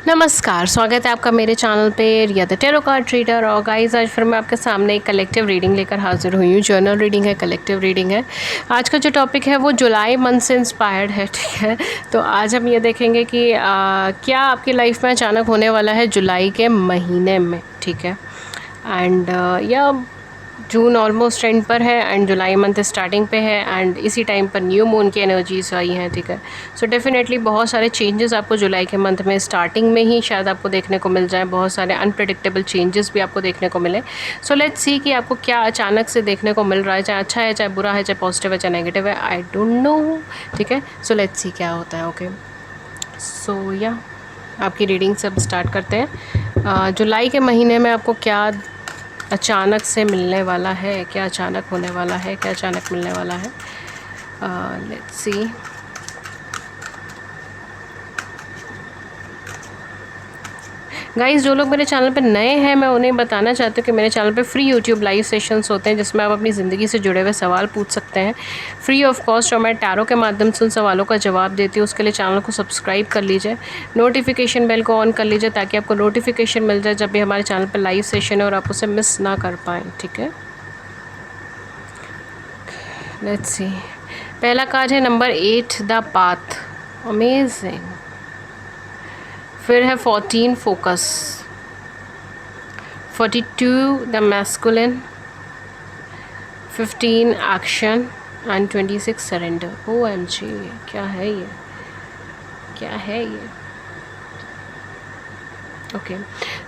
नमस्कार, स्वागत है आपका मेरे चैनल पे रिया द टैरो कार्ड रीडर। और गाइस, आज फिर मैं आपके सामने एक कलेक्टिव रीडिंग लेकर हाजिर हुई हूँ। जर्नल रीडिंग है, कलेक्टिव रीडिंग है। आज का जो टॉपिक है वो जुलाई मंथ से इंस्पायर्ड है, ठीक है। तो आज हम ये देखेंगे कि क्या आपकी लाइफ में अचानक होने वाला है जुलाई के महीने में, ठीक है। एंड या जून ऑलमोस्ट एंड पर है एंड जुलाई मंथ स्टार्टिंग पे है एंड इसी टाइम पर न्यू मून की एनर्जीज आई हैं, ठीक है। सो डेफिनेटली बहुत सारे चेंजेस आपको जुलाई के मंथ में स्टार्टिंग में ही शायद आपको देखने को मिल जाए। बहुत सारे अनप्रेडिक्टेबल चेंजेस भी आपको देखने को मिले। सो लेट्स सी कि आपको क्या अचानक से देखने को मिल रहा है, चाहे अच्छा है, चाहे बुरा है, चाहे पॉजिटिव है, चाहे नेगेटिव है, आई डोंट नो, ठीक है। सो लेट्स सी क्या होता है। ओके, सो या आपकी रीडिंग से अब स्टार्ट करते हैं। जुलाई के महीने में आपको क्या अचानक से मिलने वाला है, क्या अचानक होने वाला है, क्या अचानक मिलने वाला है। Let's see. गाइस, जो लोग मेरे चैनल पे नए हैं, मैं उन्हें बताना चाहती हूँ कि मेरे चैनल पे फ्री यूट्यूब लाइव सेशंस होते हैं जिसमें आप अपनी ज़िंदगी से जुड़े हुए सवाल पूछ सकते हैं फ्री ऑफ कॉस्ट। और मैं टैरो के माध्यम से उन सवालों का जवाब देती हूँ। उसके लिए चैनल को सब्सक्राइब कर लीजिए, नोटिफिकेशन बेल को ऑन कर लीजिए ताकि आपको नोटिफिकेशन मिल जाए जब भी हमारे चैनल पर लाइव सेशन है और आप उसे मिस ना कर पाएँ, ठीक है। Let's see. पहला कार्ड है नंबर 8 द पाथ, अमेजिंग। फिर है 14 focus, 42 the masculine, 15 action and 26 surrender. OMG, क्या है ये, क्या है ये। ओके,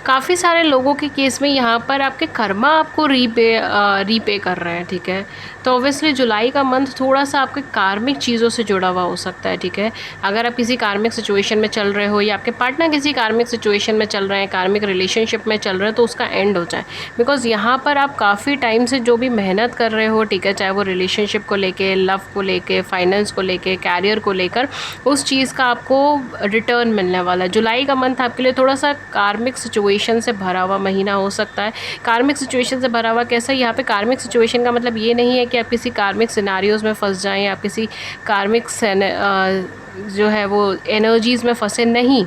काफ़ी सारे लोगों के केस में यहाँ पर आपके कर्मा आपको रीपे कर रहे हैं, ठीक है। तो ऑब्वियसली जुलाई का मंथ थोड़ा सा आपके कार्मिक चीज़ों से जुड़ा हुआ हो सकता है, ठीक है। अगर आप किसी कार्मिक सिचुएशन में चल रहे हो या आपके पार्टनर किसी कार्मिक सिचुएशन में चल रहे हैं, कार्मिक रिलेशनशिप में चल रहे हैं, तो उसका एंड हो जाए। बिकॉज यहाँ पर आप काफ़ी टाइम से जो भी मेहनत कर रहे हो, ठीक है, चाहे वो रिलेशनशिप को लेके, लव को लेके, फाइनेंस को लेके, कैरियर को लेकर, उस चीज़ का आपको रिटर्न मिलने वाला है। जुलाई का मंथ आपके लिए थोड़ा सा कार्मिक सिचुएशन से भरा हुआ महीना हो सकता है। कार्मिक सिचुएशन से भरा हुआ कैसा? यहाँ पे कार्मिक सिचुएशन का मतलब ये नहीं है कि आप किसी कार्मिक सिनारियोज़ में फंस जाएं, आप किसी कार्मिक जो है वो एनर्जीज़ में फंसे नहीं।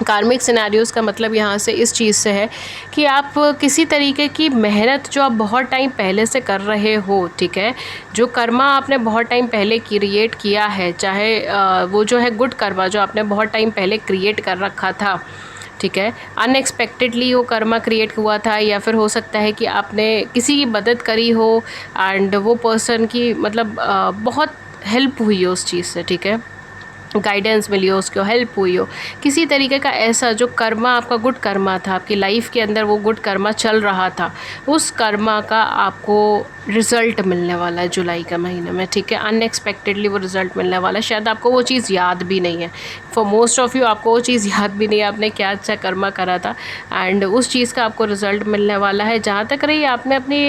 कार्मिक सिनेरियोज़ का मतलब यहाँ से इस चीज़ से है कि आप किसी तरीके की मेहनत जो आप बहुत टाइम पहले से कर रहे हो, ठीक है, जो कर्मा आपने बहुत टाइम पहले क्रिएट किया है, चाहे वो जो है गुड कर्मा जो आपने बहुत टाइम पहले क्रिएट कर रखा था, ठीक है, अनएक्सपेक्टेडली वो कर्मा क्रिएट हुआ था, या फिर हो सकता है कि आपने किसी की मदद करी हो एंड वो पर्सन की मतलब बहुत हेल्प हुई हो उस चीज़ से, ठीक है, गाइडेंस मिली हो, उसको हेल्प हुई हो, किसी तरीके का ऐसा जो कर्मा आपका गुड कर्मा था, आपकी लाइफ के अंदर वो गुड कर्मा चल रहा था, उस कर्मा का आपको रिज़ल्ट मिलने वाला है जुलाई के महीने में, ठीक है। अनएक्सपेक्टेडली वो रिज़ल्ट मिलने वाला है। शायद आपको वो चीज़ याद भी नहीं है, फॉर मोस्ट ऑफ़ यू आपको वो चीज़ याद भी नहीं है आपने क्या अच्छा कर्मा करा था, एंड उस चीज़ का आपको रिज़ल्ट मिलने वाला है। जहाँ तक रही आपने अपनी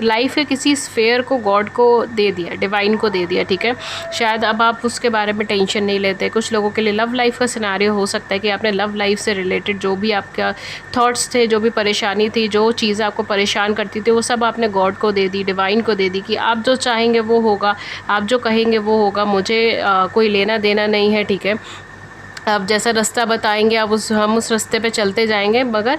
लाइफ के किसी स्फेयर को गॉड को दे दिया, डिवाइन को दे दिया, ठीक है। शायद अब आप उसके बारे में टेंशन नहीं लेते। कुछ लोगों के लिए लव लाइफ का सिनेरियो हो सकता है कि आपने लव लाइफ से रिलेटेड जो भी आपका थॉट्स थे, जो भी परेशानी थी, जो चीज़ें आपको परेशान करती थी, वो सब आपने गॉड को दे दी, डिवाइन को दे दी कि आप जो चाहेंगे वो होगा, आप जो कहेंगे वो होगा, मुझे कोई लेना देना नहीं है, ठीक है। आप जैसा रास्ता बताएंगे हम उस रास्ते पे चलते जाएंगे, मगर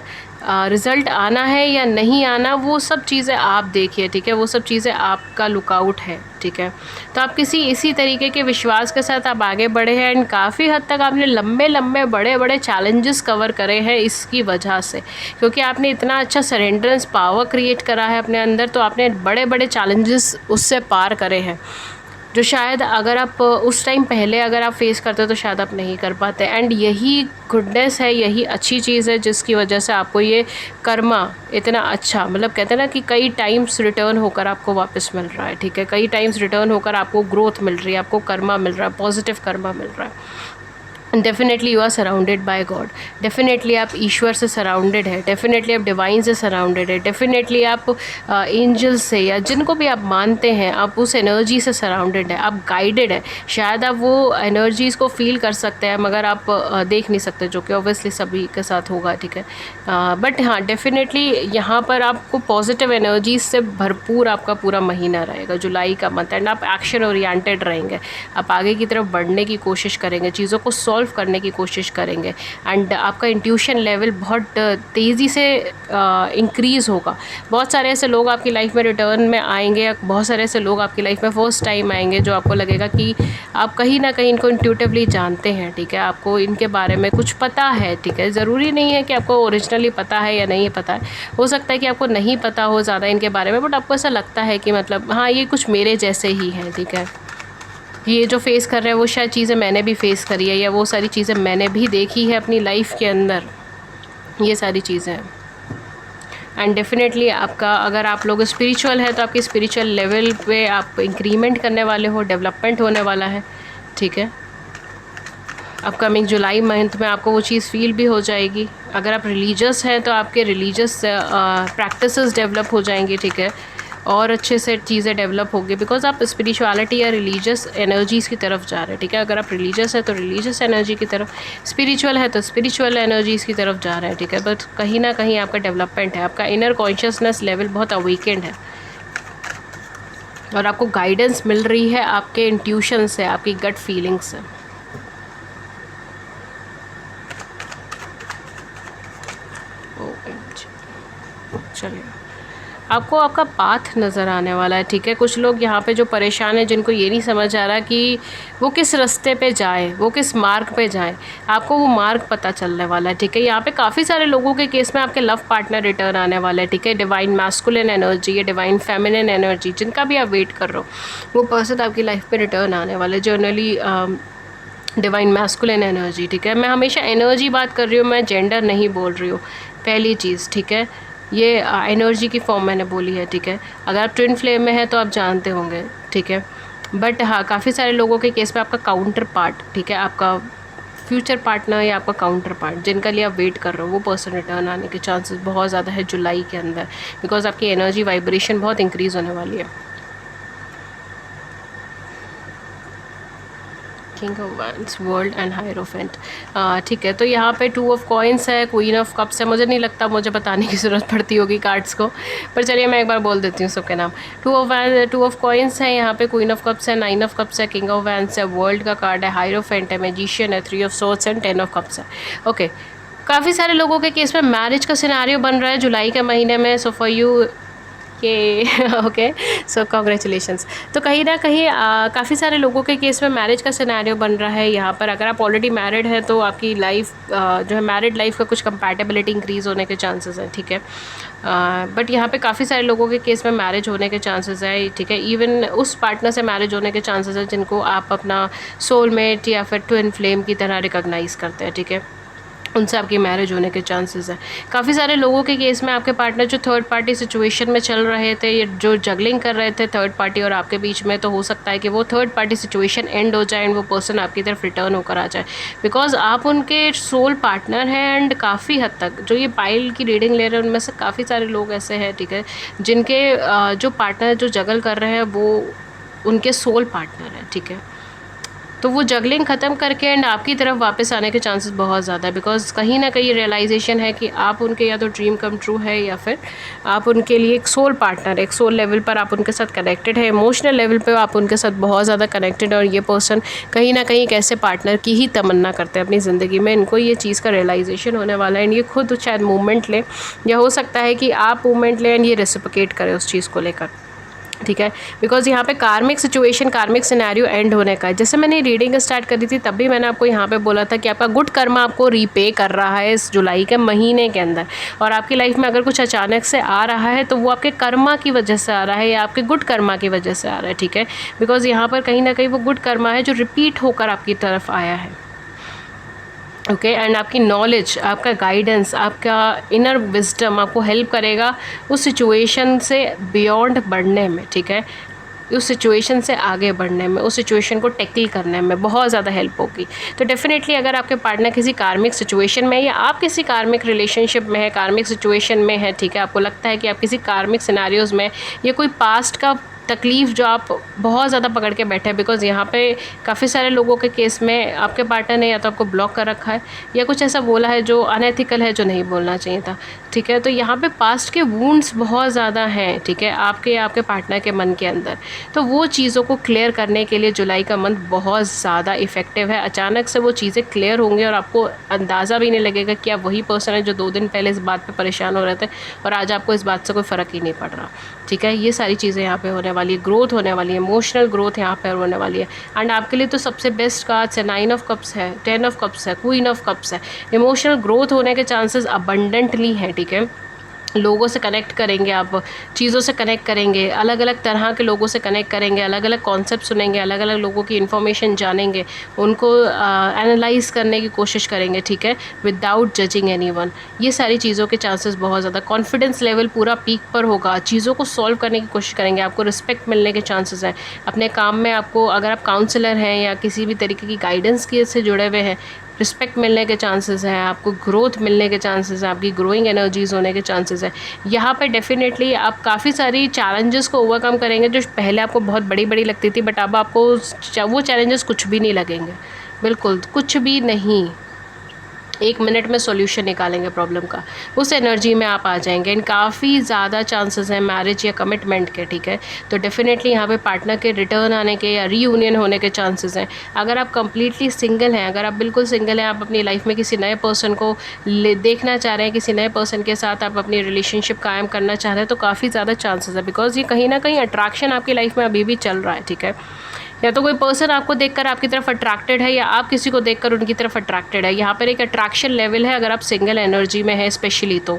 रिज़ल्ट आना है या नहीं आना वो सब चीज़ें आप देखिए, ठीक है, वो सब चीज़ें आपका लुकआउट है, ठीक है। तो आप इसी तरीके के विश्वास के साथ आप आगे बढ़े हैं एंड काफ़ी हद तक आपने लंबे बड़े बड़े चैलेंजेस कवर करे हैं इसकी वजह से, क्योंकि आपने इतना अच्छा सरेंडरेंस पावर क्रिएट करा है अपने अंदर, तो आपने बड़े बड़े चैलेंजेस उससे पार करे हैं जो शायद अगर आप उस टाइम पहले अगर आप फेस करते तो शायद आप नहीं कर पाते। एंड यही गुडनेस है, यही अच्छी चीज़ है जिसकी वजह से आपको ये कर्मा इतना अच्छा, मतलब कहते हैं ना कि कई टाइम्स रिटर्न होकर आपको वापस मिल रहा है, ठीक है, कई टाइम्स रिटर्न होकर आपको ग्रोथ मिल रही है, आपको कर्मा मिल रहा है, पॉजिटिव कर्मा मिल रहा है। Definitely you are surrounded by God, definitely आप ईश्वर से सराउंडेड है, डेफिनेटली आप डिवाइन से सराउंडेड है, डेफिनेटली आप एंजल से या जिनको भी आप मानते हैं आप उस एनर्जी से सराउंडेड है, आप गाइडेड है। शायद आप वो एनर्जीज़ को फील कर सकते हैं मगर आप देख नहीं सकते, जो कि ऑब्वियसली सभी के साथ होगा, ठीक है। बट हाँ, डेफिनेटली यहाँ पर आपको पॉजिटिव एनर्जीज से भरपूर आपका पूरा महीना रहेगा जुलाई का मंथ, एंड आप एक्शन ओरिएंटेड रहेंगे, आप आगे की तरफ बढ़ने की कोशिश करेंगे, चीज़ों को सॉल्व रिजॉल्व करने की कोशिश करेंगे एंड आपका इंट्यूशन लेवल बहुत तेज़ी से इंक्रीज़ होगा। बहुत सारे ऐसे लोग आपकी लाइफ में रिटर्न में आएंगे, बहुत सारे ऐसे लोग आपकी लाइफ में फर्स्ट टाइम आएंगे जो आपको लगेगा कि आप कहीं ना कहीं इनको इंट्यूटिवली जानते हैं, ठीक है, आपको इनके बारे में कुछ पता है, ठीक है। ज़रूरी नहीं है कि आपको ओरिजिनली पता है या नहीं पता है, हो सकता है कि आपको नहीं पता हो ज़्यादा इनके बारे में, बट आपको ऐसा लगता है कि मतलब हाँ ये कुछ मेरे जैसे ही हैं, ठीक है। ये जो फेस कर रहे हैं वो शायद चीज़ें मैंने भी फेस करी है, या वो सारी चीज़ें मैंने भी देखी है अपनी लाइफ के अंदर, ये सारी चीज़ें हैं। एंड डेफिनेटली आपका, अगर आप लोग स्पिरिचुअल है तो आपकी स्पिरिचुअल लेवल पे आप इंक्रीमेंट करने वाले हो, डेवलपमेंट होने वाला है, ठीक है। अपकमिंग जुलाई मंथ में आपको वो चीज़ फील भी हो जाएगी। अगर आप रिलीजियस हैं तो आपके रिलीजियस प्रैक्टिसेस डेवलप हो जाएंगी, ठीक है, और अच्छे से चीज़ें डेवलप होगी, बिकॉज आप स्पिरिचुअलिटी या रिलीजियस एनर्जीज़ की तरफ जा रहे हैं, ठीक है। अगर आप रिलीजियस है तो रिलीजियस एनर्जी की तरफ, स्पिरिचुअल है तो स्पिरिचुअल एनर्जीज़ की तरफ जा रहे हैं, ठीक है। बट कहीं ना कहीं आपका डेवलपमेंट है, आपका इनर कॉन्शियसनेस लेवल बहुत अवेकेंड है और आपको गाइडेंस मिल रही है आपके इंट्यूशन से, आपकी गट फीलिंग से। चलिए, आपको आपका पाथ नज़र आने वाला है, ठीक है। कुछ लोग यहाँ पे जो परेशान हैं, जिनको ये नहीं समझ आ रहा कि वो किस रास्ते पे जाए, वो किस मार्ग पे जाए, आपको वो मार्ग पता चलने वाला है, ठीक है। यहाँ पे काफ़ी सारे लोगों के केस में आपके लव पार्टनर रिटर्न आने वाला है, ठीक है। डिवाइन मैस्कुलिन एनर्जी या डिवाइन फेमिनिन एनर्जी, जिनका भी आप वेट कर रहे हो, वो पर्सन आपकी लाइफ में रिटर्न आने वाला है। जनरली डिवाइन मैस्कुलिन एनर्जी, ठीक है। मैं हमेशा एनर्जी बात कर रही हूँ, मैं जेंडर नहीं बोल रही हूँ, पहली चीज़, ठीक है। ये एनर्जी की फॉर्म मैंने बोली है, ठीक है। अगर आप ट्विन फ्लेम में हैं तो आप जानते होंगे, ठीक है। बट हाँ, काफ़ी सारे लोगों के केस में आपका काउंटर पार्ट, ठीक है, आपका फ्यूचर पार्टनर या आपका काउंटर पार्ट, जिनका लिए आप वेट कर रहे हो, वो पर्सन रिटर्न आने के चांसेस बहुत ज़्यादा है जुलाई के अंदर, बिकॉज आपकी एनर्जी वाइब्रेशन बहुत इंक्रीज़ होने वाली है। King of wands, world and hierophant, ठीक है। तो यहाँ पे 2 ऑफ कॉइन्स है, क्वीन ऑफ कप्स है। मुझे नहीं लगता मुझे बताने की ज़रूरत पड़ती होगी कार्ड्स को, पर चलिए मैं एक बार बोल देती हूँ सबके नाम। 2 ऑफ कॉइन्स है यहाँ पे, क्वीन ऑफ कप्स है, 9 ऑफ कप्स है, किंग ऑफ वैंड्स है, वर्ल्ड का कार्ड है, हायरोफेंट है, मैजिशियन है, 3 of swords and 10 of cups है। ओके, काफ़ी सारे लोगों के केस में मैरिज का सिनेरियो बन रहा है जुलाई के महीने में। सो फॉर यू के ओके, सो कॉन्ग्रेचुलेशंस। तो कहीं ना कहीं काफ़ी सारे लोगों के केस में मैरिज का सिनेरियो बन रहा है यहाँ पर। अगर आप ऑलरेडी मैरिड हैं तो आपकी लाइफ जो है, मैरिड लाइफ का कुछ कंपैटिबिलिटी इंक्रीज़ होने के चांसेस हैं, ठीक है। बट यहाँ पे काफ़ी सारे लोगों के केस में मैरिज होने के चांसेस है, ठीक है। इवन उस पार्टनर से मैरिज होने के चांसेस है जिनको आप अपना सोलमेट या फिर ट्विन फ्लेम की तरह रिकॉग्नाइज़ करते हैं, ठीक है। उनसे आपकी मैरिज होने के चांसेस हैं। काफ़ी सारे लोगों के केस में आपके पार्टनर जो थर्ड पार्टी सिचुएशन में चल रहे थे, या जो जगलिंग कर रहे थे थर्ड पार्टी और आपके बीच में, तो हो सकता है कि वो थर्ड पार्टी सिचुएशन एंड हो जाए एंड वो पर्सन आपकी तरफ रिटर्न होकर आ जाए, बिकॉज आप उनके सोल पार्टनर हैं। एंड काफ़ी हद तक जो ये पाइल की रीडिंग ले रहे हैं, उनमें से काफ़ी सारे लोग ऐसे हैं, ठीक है, जिनके जो पार्टनर जो जगल कर रहे हैं वो उनके सोल पार्टनर हैं, ठीक है। तो वो जगलिंग ख़त्म करके एंड आपकी तरफ वापस आने के चांसेस बहुत ज़्यादा है, बिकॉज कहीं ना कहीं रियलाइजेशन है कि आप उनके या तो ड्रीम कम ट्रू है, या फिर आप उनके लिए एक सोल पार्टनर, एक सोल लेवल पर आप उनके साथ कनेक्टेड है, इमोशनल लेवल पे आप उनके साथ बहुत ज़्यादा कनेक्टेड है। और ये पर्सन कहीं ना कहीं एक ऐसे पार्टनर की ही तमन्ना करते हैं अपनी ज़िंदगी में। इनको ये चीज़ का रियलाइजेशन होने वाला है एंड ये खुद शायद मूवमेंट ले, या हो सकता है कि आप मूवमेंट लें एंड ये रेसिप्रोकेट करें उस चीज़ को लेकर, ठीक है। बिकॉज यहाँ पे कार्मिक सिचुएशन, कार्मिक सिनेरियो एंड होने का है। जैसे मैंने रीडिंग स्टार्ट करी थी तब भी मैंने आपको यहाँ पे बोला था कि आपका गुड कर्मा आपको रीपे कर रहा है इस जुलाई के महीने के अंदर, और आपकी लाइफ में अगर कुछ अचानक से आ रहा है तो वो आपके कर्मा की वजह से आ रहा है, या आपके गुड कर्मा की वजह से आ रहा है, ठीक है। बिकॉज यहाँ पर कहीं ना कहीं वो गुड कर्मा है जो रिपीट होकर आपकी तरफ आया है, ओके। एंड आपकी नॉलेज, आपका गाइडेंस, आपका इनर विजडम आपको हेल्प करेगा उस सिचुएशन से बियॉन्ड बढ़ने में, ठीक है, उस सिचुएशन से आगे बढ़ने में, उस सिचुएशन को टैकल करने में बहुत ज़्यादा हेल्प होगी। तो डेफिनेटली अगर आपके पार्टनर किसी कार्मिक सिचुएशन में है, या आप किसी कार्मिक रिलेशनशिप में है, कार्मिक सिचुएशन में है, ठीक है, आपको लगता है कि आप किसी कार्मिक सिनेरियोज़ में, ये कोई पास्ट का तकलीफ़ जो आप बहुत ज़्यादा पकड़ के बैठे हैं, बिकॉज़ यहाँ पे काफ़ी सारे लोगों के केस में आपके पार्टनर ने या तो आपको ब्लॉक कर रखा है या कुछ ऐसा बोला है जो अनएथिकल है, जो नहीं बोलना चाहिए था, ठीक है। तो यहाँ पे पास्ट के वुंड्स बहुत ज़्यादा हैं, ठीक है, आपके पार्टनर के मन के अंदर। तो वो चीज़ों को क्लियर करने के लिए जुलाई का मंथ बहुत ज़्यादा इफ़ेक्टिव है। अचानक से वो चीज़ें क्लियर होंगी और आपको अंदाज़ा भी नहीं लगेगा कि आप वही पर्सन है जो 2 दिन पहले इस बात पे परेशान हो रहे थे और आज आपको इस बात से कोई फ़र्क ही नहीं पड़ रहा, ठीक है। ये सारी चीज़ें यहाँ पे होने वाली है, ग्रोथ होने वाली है, इमोशनल ग्रोथ यहाँ पे होने वाली है। एंड आपके लिए तो सबसे बेस्ट कार्ड्स है 9 ऑफ कप्स है, 10 ऑफ कप्स है, क्वीन ऑफ कप्स है। इमोशनल ग्रोथ होने के चांसेस अबंडेंटली हैं, ठीक है। लोगों से कनेक्ट करेंगे आप, चीज़ों से कनेक्ट करेंगे, अलग अलग तरह के लोगों से कनेक्ट करेंगे, अलग अलग कॉन्सेप्ट सुनेंगे, अलग अलग लोगों की इन्फॉर्मेशन जानेंगे, उनको एनालाइज करने की कोशिश करेंगे, ठीक है, विदाउट जजिंग एनीवन। ये सारी चीज़ों के चांसेस बहुत ज़्यादा, कॉन्फिडेंस लेवल पूरा पीक पर होगा, चीज़ों को सॉल्व करने की कोशिश करेंगे, आपको रिस्पेक्ट मिलने के चांसेस हैं अपने काम में। आपको अगर आप काउंसलर हैं या किसी भी तरीके की गाइडेंस के से जुड़े हुए हैं, रिस्पेक्ट मिलने के चांसेस हैं, आपको ग्रोथ मिलने के चांसेस हैं, आपकी ग्रोइंग एनर्जीज़ होने के चांसेस हैं। यहाँ पे डेफिनेटली आप काफ़ी सारी चैलेंजेस को ओवरकम करेंगे जो पहले आपको बहुत बड़ी बड़ी लगती थी, बट अब आपको वो चैलेंजेस कुछ भी नहीं लगेंगे, बिल्कुल कुछ भी नहीं। 1 मिनट में सॉल्यूशन निकालेंगे प्रॉब्लम का, उस एनर्जी में आप आ जाएंगे। एंड काफ़ी ज़्यादा चांसेस हैं मैरिज या कमिटमेंट के, ठीक है। तो डेफिनेटली यहाँ पे पार्टनर के रिटर्न आने के या रीयूनियन होने के चांसेस हैं। अगर आप कम्प्लीटली सिंगल हैं, अगर आप बिल्कुल सिंगल हैं, आप अपनी लाइफ में किसी नए पर्सन को देखना चाह रहे हैं, किसी नए पर्सन के साथ आप अपनी रिलेशनशिप कायम करना चाह रहे हैं, तो काफ़ी ज़्यादा चांसेस है, बिकॉज ये कहीं ना कहीं अट्रैक्शन आपकी लाइफ में अभी भी चल रहा है, ठीक है। या तो कोई पर्सन आपको देखकर आपकी तरफ अट्रैक्टेड है या आप किसी को देखकर उनकी तरफ अट्रैक्टेड है। यहाँ पर एक अट्रैक्शन लेवल है अगर आप सिंगल एनर्जी में है स्पेशली, तो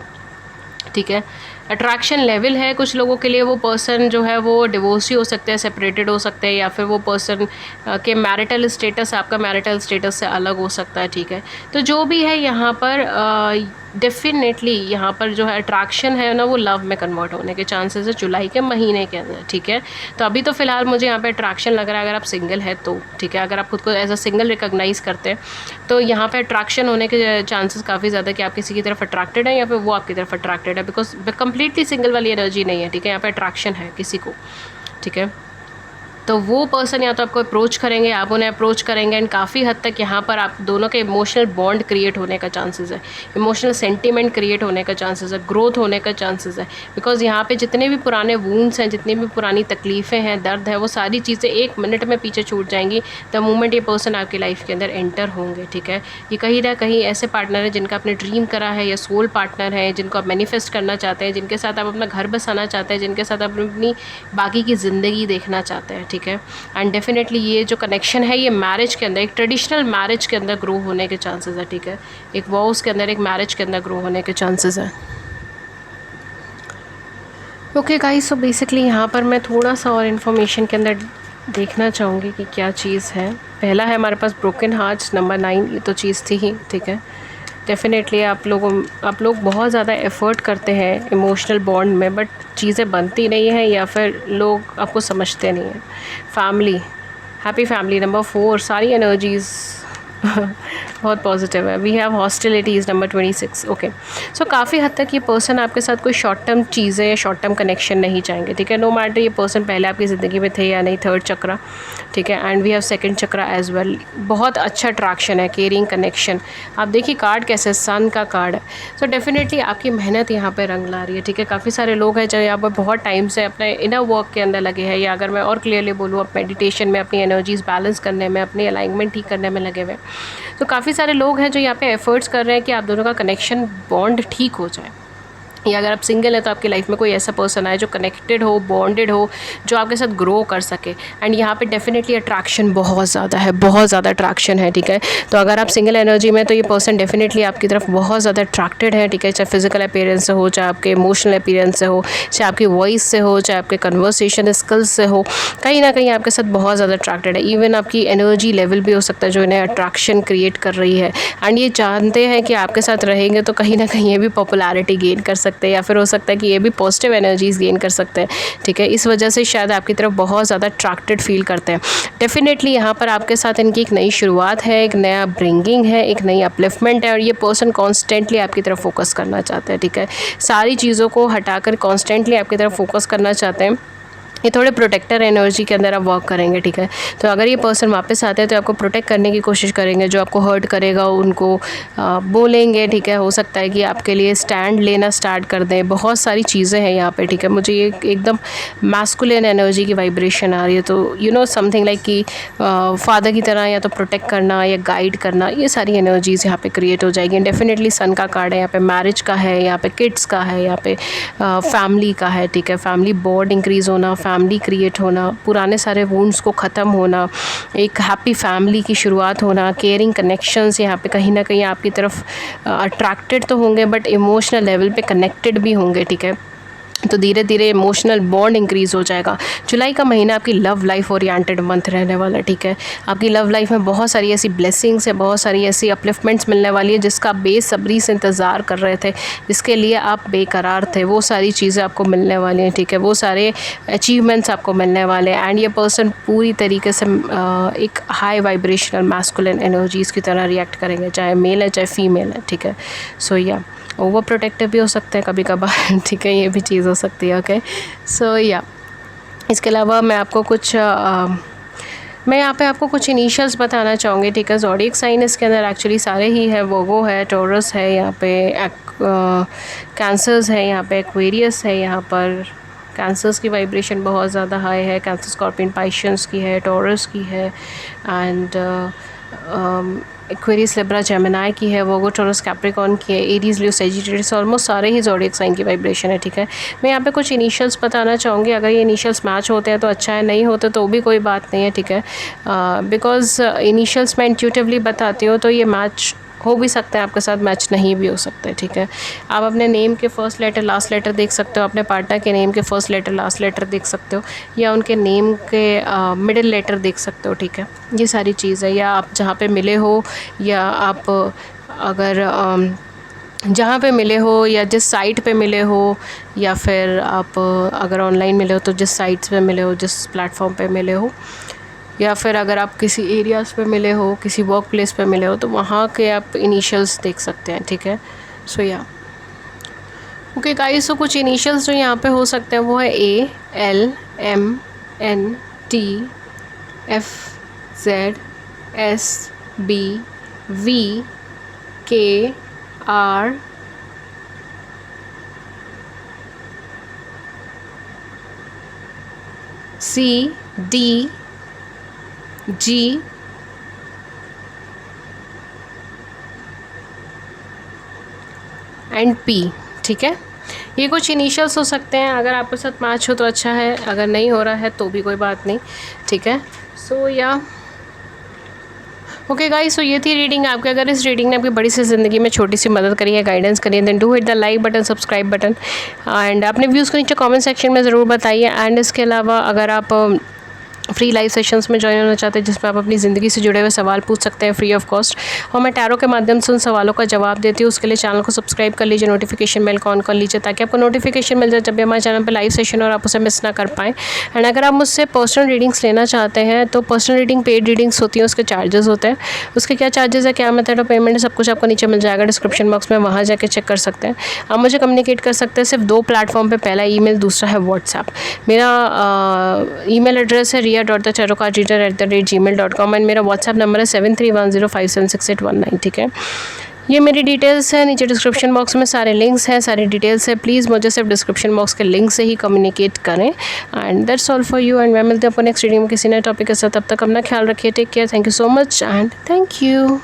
ठीक है, अट्रैक्शन लेवल है। कुछ लोगों के लिए वो पर्सन जो है वो डिवोर्सी हो सकते हैं, सेपरेटेड हो सकते हैं, या फिर वो पर्सन के मैरिटल स्टेटस आपका मैरिटल स्टेटस से अलग हो सकता है, ठीक है। तो जो भी है यहाँ पर डेफिनेटली यहाँ पर जो है अट्रैक्शन है ना, वो लव में कन्वर्ट होने के चांसेस है जुलाई के महीने के अंदर, ठीक है। तो अभी तो फ़िलहाल मुझे यहाँ पे अट्रैक्शन लग रहा है अगर आप सिंगल है तो, ठीक है। अगर आप खुद को एज अ सिंगल रिकॉग्नाइज़ करते हैं तो यहाँ पे अट्रैक्शन होने के चांसेस काफ़ी ज़्यादा कि आप किसी की तरफ अट्रैक्टेड है या फिर वो आपकी तरफ अट्रैक्टेड है, बिकॉज कम्प्लीटली सिंगल वाली एनर्जी नहीं है, ठीक है। यहाँ पे अट्रैक्शन है किसी को, ठीक है। तो वो पर्सन या तो आपको अप्रोच करेंगे, आप उन्हें अप्रोच करेंगे, एंड काफ़ी हद तक यहाँ पर आप दोनों के इमोशनल बॉन्ड क्रिएट होने का चांसेस है, इमोशनल सेंटीमेंट क्रिएट होने का चांसेस है, ग्रोथ होने का चांसेस है। बिकॉज यहाँ पे जितने भी पुराने वूंड्स हैं, जितनी भी पुरानी तकलीफ़ें हैं, दर्द है, वो सारी चीज़ें 1 मिनट में पीछे छूट जाएंगी द मोमेंट ये पर्सन आपकी लाइफ के अंदर एंटर होंगे, ठीक है। ये कहीं ना कहीं ऐसे पार्टनर है जिनका आपने ड्रीम करा है, या सोल पार्टनर है जिनको आप मैनिफेस्ट करना चाहते हैं, जिनके साथ आप अपना घर बसाना चाहते हैं, जिनके साथ आप अपनी बाकी की ज़िंदगी देखना चाहते हैं, ठीक है। एंड डेफिनेटली ये जो कनेक्शन है ये मैरिज के अंदर, एक ट्रेडिशनल मैरिज के अंदर ग्रो होने के चांसेस है, ठीक है। एक वॉव्स के अंदर, एक मैरिज के अंदर ग्रो होने के चांसेस है। ओके गाइस, सो बेसिकली यहाँ पर मैं थोड़ा सा और इन्फॉर्मेशन के अंदर देखना चाहूँगी कि क्या चीज़ है। पहला है हमारे पास ब्रोकन हार्ट्स, नंबर 9, ये तो चीज़ थी ही, ठीक है। डेफिनेटली आप लोग बहुत ज़्यादा एफ़र्ट करते हैं इमोशनल बॉन्ड में, बट चीज़ें बनती नहीं हैं या फिर लोग आपको समझते नहीं हैं। फैमिली, हैप्पी फैमिली, नंबर 4, सारी एनर्जीज़ बहुत पॉजिटिव है। We have hostilities, number 26। Okay, so काफ़ी हद तक ये पर्सन आपके साथ कोई शॉर्ट टर्म चीज़ें या शॉर्ट टर्म कनेक्शन नहीं चाहेंगे, ठीक है। नो मैटर ये पर्सन पहले आपकी ज़िंदगी में थे या नहीं, 3rd चक्रा, ठीक है। And we have 2nd chakra as well. बहुत अच्छा अट्रैक्शन है, केयरिंग कनेक्शन। आप देखिए कार्ड कैसे, सन का कार्ड है। सो डेफिनेटली आपकी मेहनत यहाँ पे रंग ला रही है, ठीक है। काफ़ी सारे लोग हैं जो यहाँ पर बहुत टाइम से अपने इनर वर्क के अंदर लगे हैं, या अगर मैं और क्लियरली बोलूँ, आप मेडिटेशन में अपनी एनर्जीज़ बैलेंस करने में, अपनी अलाइनमेंट ठीक करने में लगे हुए। तो काफ़ी सारे लोग हैं जो यहाँ पे एफर्ट्स कर रहे हैं कि आप दोनों का कनेक्शन बॉन्ड ठीक हो जाए, या अगर आप सिंगल है तो आपकी लाइफ में कोई ऐसा पर्सन आए जो कनेक्टेड हो, बॉन्डेड हो, जो आपके साथ ग्रो कर सके। एंड यहाँ पे डेफिनेटली अट्रैक्शन बहुत ज़्यादा है, बहुत ज़्यादा अट्रैक्शन है, ठीक है। तो अगर आप सिंगल एनर्जी में तो ये पर्सन डेफिनेटली आपकी तरफ बहुत ज़्यादा अट्रैक्टेड है, ठीक है। चाहे फिजिकल अपीयरेंस से हो, चाहे आपके इमोशनल अपीयरेंस से हो, चाहे आपकी वॉइस से हो, चाहे आपके कन्वर्सेशन स्किल्स से हो, कहीं ना कहीं आपके साथ बहुत ज़्यादा अट्रैक्टेड है। इवन आपकी एनर्जी लेवल भी हो सकता है जो इन्हें अट्रैक्शन क्रिएट कर रही है। एंड ये जानते हैं कि आपके साथ रहेंगे तो कहीं ना कहीं ये भी पॉपुलैरिटी गेन कर सकते हैं, या फिर हो सकता है कि ये भी पॉजिटिव एनर्जीज गेन कर सकते हैं, ठीक है। इस वजह से शायद आपकी तरफ बहुत ज़्यादा अट्रैक्टेड फील करते हैं। डेफिनेटली यहाँ पर आपके साथ इनकी एक नई शुरुआत है, एक नया ब्रिंगिंग है, एक नई अपलिफ्टमेंट है, और ये पर्सन कॉन्स्टेंटली आपकी तरफ फोकस करना चाहते हैं, ठीक है। सारी चीज़ों को हटाकर कॉन्स्टेंटली आपकी तरफ फोकस करना चाहते हैं। ये थोड़े प्रोटेक्टर एनर्जी के अंदर आप वर्क करेंगे, ठीक है। तो अगर ये पर्सन वापस आते हैं तो आपको प्रोटेक्ट करने की कोशिश करेंगे, जो आपको हर्ट करेगा उनको बोलेंगे, ठीक है। हो सकता है कि आपके लिए स्टैंड लेना स्टार्ट कर दें, बहुत सारी चीज़ें हैं यहाँ पे, ठीक है। मुझे ये एकदम मैस्कुलिन एनर्जी की वाइब्रेशन आ रही है, तो यू नो समथिंग लाइक कि फादर की तरह या तो प्रोटेक्ट करना या गाइड करना, ये सारी एनर्जीज़ यहाँ पे क्रिएट हो जाएगी। डेफिनेटली सन का कार्ड है यहाँ पे, मैरिज का है, यहाँ पे किड्स का है, यहाँ पे फैमिली का है, ठीक है। फैमिली बॉन्ड इंक्रीज़ होना, फैमिली क्रिएट होना, पुराने सारे वुंड्स को ख़त्म होना, एक हैप्पी फैमिली की शुरुआत होना, केयरिंग कनेक्शंस यहाँ पे कहीं ना कहीं आपकी तरफ अट्रैक्टेड तो होंगे बट इमोशनल लेवल पे कनेक्टेड भी होंगे, ठीक है। तो धीरे धीरे इमोशनल बॉन्ड इंक्रीज़ हो जाएगा। जुलाई का महीना आपकी लव लाइफ ओरिएंटेड मंथ रहने वाला है, ठीक है। आपकी लव लाइफ में बहुत सारी ऐसी ब्लेसिंग्स है, बहुत सारी ऐसी अपलिफ्टमेंट्स मिलने वाली है जिसका आप बेसब्री से इंतज़ार कर रहे थे, जिसके लिए आप बेकरार थे, वो सारी चीज़ें आपको मिलने वाली हैं, ठीक है। वो सारे अचीवमेंट्स आपको मिलने वाले हैं एंड ये पर्सन पूरी तरीके से एक हाई वाइब्रेशनल मैस्कुलिन एनर्जीज़ की तरह रिएक्ट करेंगे, चाहे मेल है चाहे फीमेल है, ठीक है। सो या ओवर प्रोटेक्टिव भी हो सकते हैं कभी कभार, ठीक है, ये भी चीज़ हो सकती है, ओके। सो या इसके अलावा मैं आपको कुछ मैं यहाँ पे आपको कुछ इनिशियल्स बताना चाहूँगी, ठीक है। ज़ोडिएक साइन इसके अंदर एक्चुअली सारे ही है, वोगो है, टॉरस है, यहाँ पे कैंसर्स है, यहाँ पे एक्वेरियस है, यहाँ पर कैंसर्स की वाइब्रेशन बहुत ज़्यादा हाई है, कैंसर, स्कॉर्पियन, पाइशंस की है, टॉरस की है एंड एक्वेरियस, लिब्रा, जेमिनी की है, वोगो, टॉरस, कैप्रिकॉर्न की है, एरीज, लियो, सैजिटेरियस, ऑलमोस्ट सारे ही ज़ोडिएक साइन की वाइब्रेशन है, ठीक है। मैं यहाँ पे कुछ इनिशियल्स बताना चाहूँगी, अगर ये इनिशियल्स मैच होते हैं तो अच्छा है, नहीं होते तो भी कोई बात नहीं है, ठीक है। बिकॉज इनिशियल्स मैं इंट्यूटिवली बताती हूँ तो ये मैच हो भी सकता है आपके साथ, मैच नहीं भी हो सकता है, ठीक है। आप अपने नेम के फर्स्ट लेटर लास्ट लेटर देख सकते हो, अपने पार्टनर के नेम के फर्स्ट लेटर लास्ट लेटर देख सकते हो, या उनके नेम के मिडिल लेटर देख सकते हो, ठीक है। ये सारी चीज़ है, या आप जहाँ पे मिले हो, या आप अगर जहाँ पे मिले हो, या जिस साइट पे मिले हो, या फिर आप अगर ऑनलाइन मिले हो तो जिस साइट्स पे मिले हो, जिस प्लेटफॉर्म पे मिले हो, या फिर अगर आप किसी एरियाज़ पे मिले हो, किसी वर्क प्लेस पे मिले हो, तो वहाँ के आप इनिशियल्स देख सकते हैं, ठीक है। सो या ओके गाइस, तो कुछ इनिशियल्स जो यहाँ पे हो सकते हैं वो है A, L, M, N, T, F, Z, S, B, V, K, R, C, D, G, and P, ठीक है। ये कुछ इनिशियल्स हो सकते हैं, अगर आपके साथ मैच हो तो अच्छा है, अगर नहीं हो रहा है तो भी कोई बात नहीं, ठीक है। सो या ओके गाइस, सो ये थी रीडिंग आपके। अगर इस रीडिंग ने आपकी बड़ी सी ज़िंदगी में छोटी सी मदद करी है, गाइडेंस करी है, then do hit the like button, subscribe button and अपने व्यूज़ को नीचे कमेंट सेक्शन में ज़रूर बताइए। एंड इसके अलावा अगर आप फ्री लाइव सेशंस में ज्वाइन होना चाहते हैं जिसमें आप अपनी ज़िंदगी से जुड़े हुए सवाल पूछ सकते हैं फ्री ऑफ कॉस्ट, और मैं टैरो के माध्यम से उन सवालों का जवाब देती हूँ, उसके लिए चैनल को सब्सक्राइब कर लीजिए, नोटिफिकेशन बेल को ऑन कर लीजिए ताकि आपको नोटिफिकेशन मिल जाए जब भी हमारे चैनल पर लाइव सेशन और आप उसे मिस ना कर पाएँ। एंड अगर आप मुझसे पर्सनल रीडिंग्स लेना चाहते हैं तो पर्सनल रीडिंग पेड रीडिंग्स होती हैं, उसके चार्जेस होते हैं, उसके क्या चार्जेस है, क्या मेथड ऑफ पेमेंट है, सब कुछ आपको नीचे मिल जाएगा डिस्क्रिप्शन बॉक्स में, वहाँ जाके चेक कर सकते हैं। आप मुझे कम्युनिकेट कर सकते हैं सिर्फ 2 प्लेटफॉर्म पर, पहला ईमेल, दूसरा है व्हाट्सएप। मेरा ईमेल एड्रेस है ria.tarokart@gmail.com एंड मेरा व्हाट्सएप नंबर है 7310576819, ठीक है। ये मेरी डिटेल्स है, नीचे डिस्क्रिप्शन बॉक्स में सारे लिंक्स हैं, सारी डिटेल्स है। प्लीज़ मुझे सिर्फ डिस्क्रिप्शन बॉक्स के लिंक से ही कम्युनिकेट करें and that's all for you. And मैं मिलते हैं आपको नेक्स्ट रीडिंग में किसी नए टॉपिक के साथ, तब तक अपना ख्याल रखिए, take care, thank you so much and thank you.